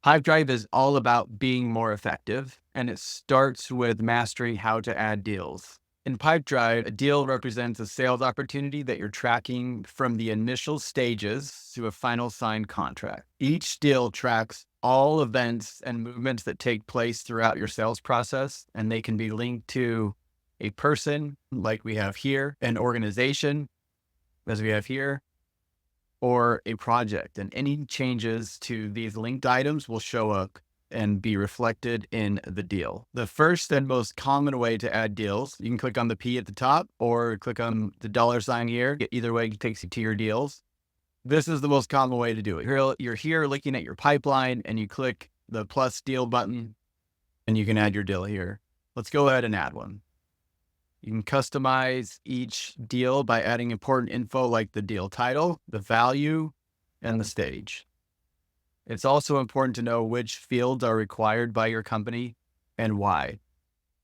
Pipedrive is all about being more effective, and it starts with mastering how to add deals. In Pipedrive, a deal represents a sales opportunity that you're tracking from the initial stages to a final signed contract. Each deal tracks all events and movements that take place throughout your sales process, and they can be linked to a person, like we have here, an organization, as we have here, or a project, and any changes to these linked items will show up and be reflected in the deal. The first and most common way to add deals, you can click on the P at the top or click on the $ here. Either way takes you to your deals. This is the most common way to do it. You're here looking at your pipeline and you click the plus deal button and you can add your deal here. Let's go ahead and add one. You can customize each deal by adding important info like the deal title, the value, and the stage. It's also important to know which fields are required by your company and why,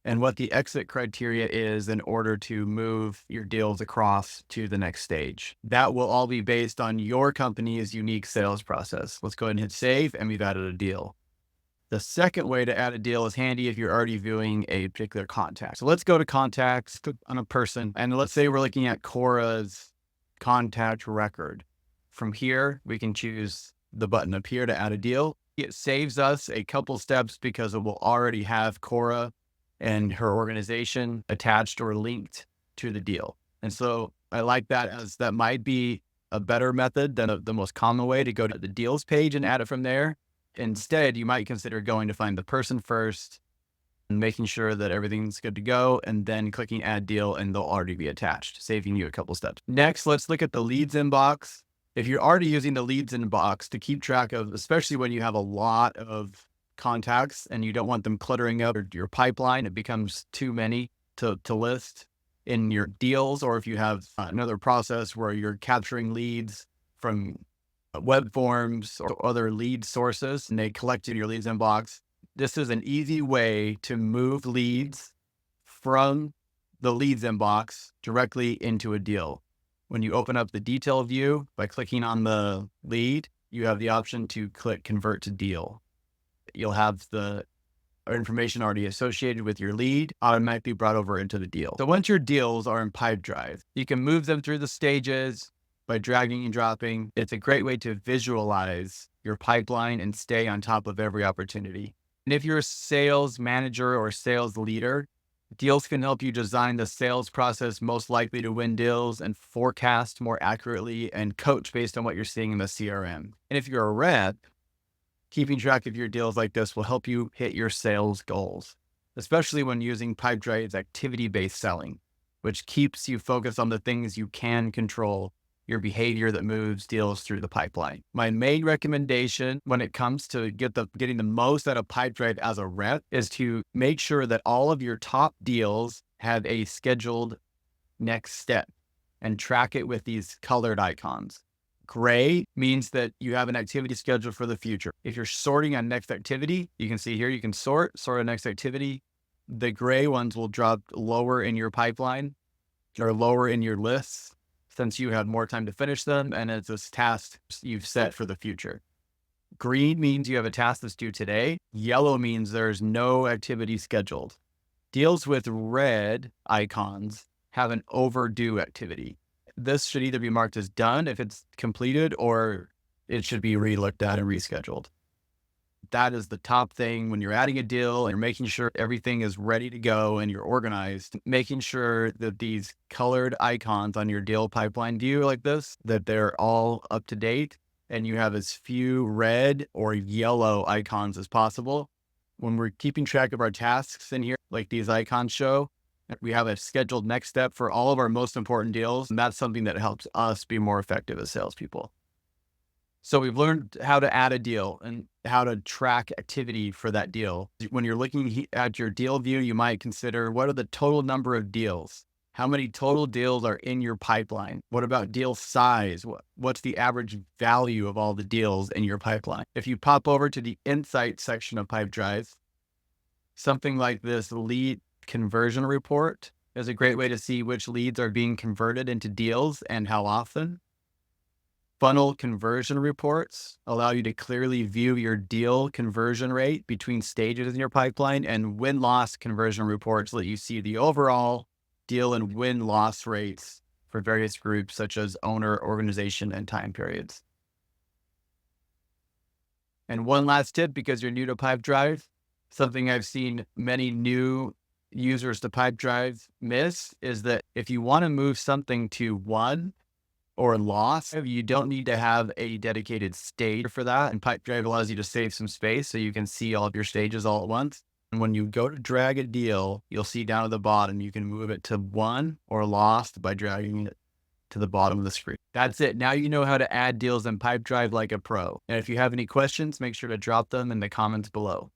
and what the exit criteria is in order to move your deals across to the next stage. That will all be based on your company's unique sales process. Let's go ahead and hit save, and we've added a deal. The second way to add a deal is handy if you're already viewing a particular contact. So let's go to contacts, click on a person, and let's say we're looking at Cora's contact record. From here, we can choose the button up here to add a deal. It saves us a couple steps because it will already have Cora and her organization attached or linked to the deal. And so I like that, as that might be a better method than the most common way to go to the deals page and add it from there. Instead, you might consider going to find the person first and making sure that everything's good to go, and then clicking add deal, and they'll already be attached, saving you a couple steps. Next, let's look at the leads inbox. If you're already using the leads inbox to keep track of, especially when you have a lot of contacts and you don't want them cluttering up your pipeline, it becomes too many to list in your deals, or if you have another process where you're capturing leads from web forms or other lead sources, and they collect in your leads inbox. This is an easy way to move leads from the leads inbox directly into a deal. When you open up the detail view by clicking on the lead, you have the option to click convert to deal. You'll have the information already associated with your lead automatically brought over into the deal. So once your deals are in Pipedrive, you can move them through the stages by dragging and dropping. It's a great way to visualize your pipeline and stay on top of every opportunity. And if you're a sales manager or sales leader, deals can help you design the sales process most likely to win deals and forecast more accurately and coach based on what you're seeing in the CRM. And if you're a rep, keeping track of your deals like this will help you hit your sales goals, especially when using Pipedrive's activity-based selling, which keeps you focused on the things you can control, your behavior that moves deals through the pipeline. My main recommendation when it comes to getting the most out of Pipedrive as a rep is to make sure that all of your top deals have a scheduled next step and track it with these colored icons. Gray means that you have an activity scheduled for the future. If you're sorting on next activity, you can see here, you can sort on next activity. The gray ones will drop lower in your pipeline or lower in your lists, since you had more time to finish them, and it's a task you've set for the future. Green means you have a task that's due today. Yellow means there's no activity scheduled. Deals with red icons have an overdue activity. This should either be marked as done if it's completed, or it should be re-looked at and rescheduled. That is the top thing when you're adding a deal and you're making sure everything is ready to go and you're organized, making sure that these colored icons on your deal pipeline view like this, that they're all up to date and you have as few red or yellow icons as possible. When we're keeping track of our tasks in here, like these icons show, we have a scheduled next step for all of our most important deals. And that's something that helps us be more effective as salespeople. So we've learned how to add a deal and how to track activity for that deal. When you're looking at your deal view, you might consider, what are the total number of deals? How many total deals are in your pipeline? What about deal size? What's the average value of all the deals in your pipeline? If you pop over to the insights section of Pipedrive, something like this lead conversion report is a great way to see which leads are being converted into deals and how often. Funnel conversion reports allow you to clearly view your deal conversion rate between stages in your pipeline, and win-loss conversion reports let you see the overall deal and win-loss rates for various groups such as owner, organization, and time periods. And one last tip, because you're new to Pipedrive, something I've seen many new users to Pipedrive miss is that if you want to move something to won or loss, you don't need to have a dedicated stage for that. And Pipedrive allows you to save some space so you can see all of your stages all at once. And when you go to drag a deal, you'll see down at the bottom, you can move it to won or lost by dragging it to the bottom of the screen. That's it. Now you know how to add deals in Pipedrive like a pro. And if you have any questions, make sure to drop them in the comments below.